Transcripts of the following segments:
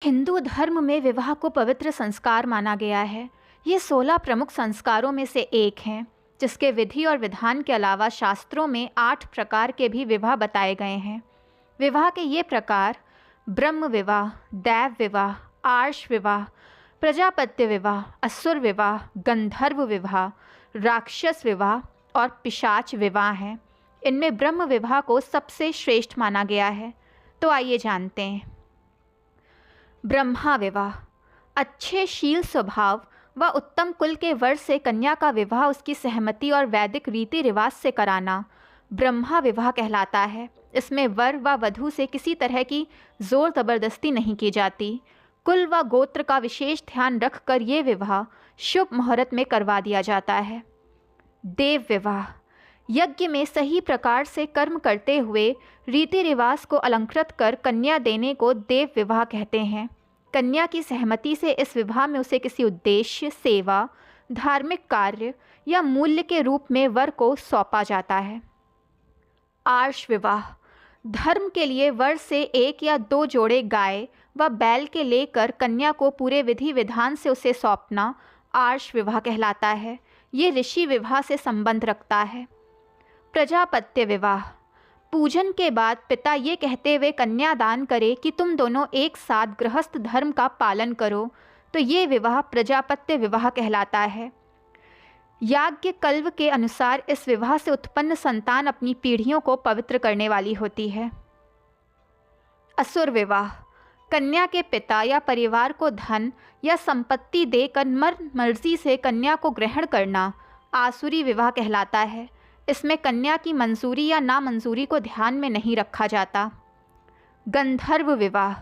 हिंदू धर्म में विवाह को पवित्र संस्कार माना गया है। ये 16 प्रमुख संस्कारों में से एक हैं, जिसके विधि और विधान के अलावा शास्त्रों में 8 प्रकार के भी विवाह बताए गए हैं। विवाह के ये प्रकार ब्रह्म विवाह, दैव विवाह, आर्ष विवाह, प्रजापत्य विवाह, असुर विवाह, गंधर्व विवाह, राक्षस विवाह और पिशाच विवाह हैं। इनमें ब्रह्म विवाह को सबसे श्रेष्ठ माना गया है। तो आइए जानते हैं। ब्रह्मा विवाह, अच्छे शील स्वभाव व उत्तम कुल के वर से कन्या का विवाह उसकी सहमति और वैदिक रीति रिवाज से कराना ब्रह्मा विवाह कहलाता है। इसमें वर व वधू से किसी तरह की जोर ज़बरदस्ती नहीं की जाती। कुल व गोत्र का विशेष ध्यान रखकर ये विवाह शुभ मुहूर्त में करवा दिया जाता है। देव विवाह, यज्ञ में सही प्रकार से कर्म करते हुए रीति रिवाज को अलंकृत कर कन्या देने को देव विवाह कहते हैं। कन्या की सहमति से इस विवाह में उसे किसी उद्देश्य, सेवा, धार्मिक कार्य या मूल्य के रूप में वर को सौंपा जाता है। आर्ष विवाह, धर्म के लिए वर से 1 या 2 जोड़े गाय व बैल के लेकर कन्या को पूरे विधि विधान से उसे सौंपना आर्ष विवाह कहलाता है। ये ऋषि विवाह से संबंध रखता है। प्रजापत्य विवाह, पूजन के बाद पिता ये कहते हुए कन्या दान करे कि तुम दोनों एक साथ गृहस्थ धर्म का पालन करो, तो ये विवाह प्रजापत्य विवाह कहलाता है। याज्ञ कल्व के अनुसार इस विवाह से उत्पन्न संतान अपनी पीढ़ियों को पवित्र करने वाली होती है। असुर विवाह, कन्या के पिता या परिवार को धन या संपत्ति देकर मर्जी से कन्या को ग्रहण करना आसुरी विवाह कहलाता है। इसमें कन्या की मंजूरी या नामंजूरी को ध्यान में नहीं रखा जाता। गंधर्व विवाह,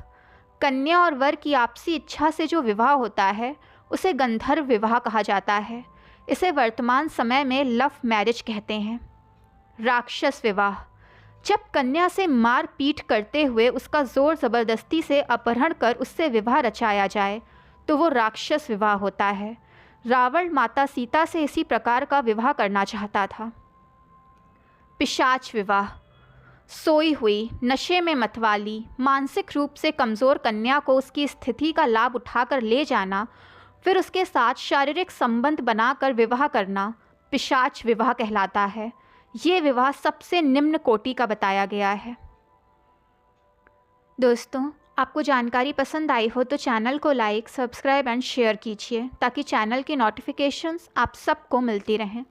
कन्या और वर की आपसी इच्छा से जो विवाह होता है उसे गंधर्व विवाह कहा जाता है। इसे वर्तमान समय में लव मैरिज कहते हैं। राक्षस विवाह, जब कन्या से मार पीट करते हुए उसका जोर ज़बरदस्ती से अपहरण कर उससे विवाह रचाया जाए तो वो राक्षस विवाह होता है। रावण माता सीता से इसी प्रकार का विवाह करना चाहता था। पिशाच विवाह, सोई हुई, नशे में मतवाली, मानसिक रूप से कमज़ोर कन्या को उसकी स्थिति का लाभ उठाकर ले जाना, फिर उसके साथ शारीरिक संबंध बनाकर विवाह करना पिशाच विवाह कहलाता है। ये विवाह सबसे निम्न कोटि का बताया गया है। दोस्तों, आपको जानकारी पसंद आई हो तो चैनल को लाइक, सब्सक्राइब एंड शेयर कीजिए ताकि चैनल की नोटिफिकेशंस आप सबको मिलती रहें।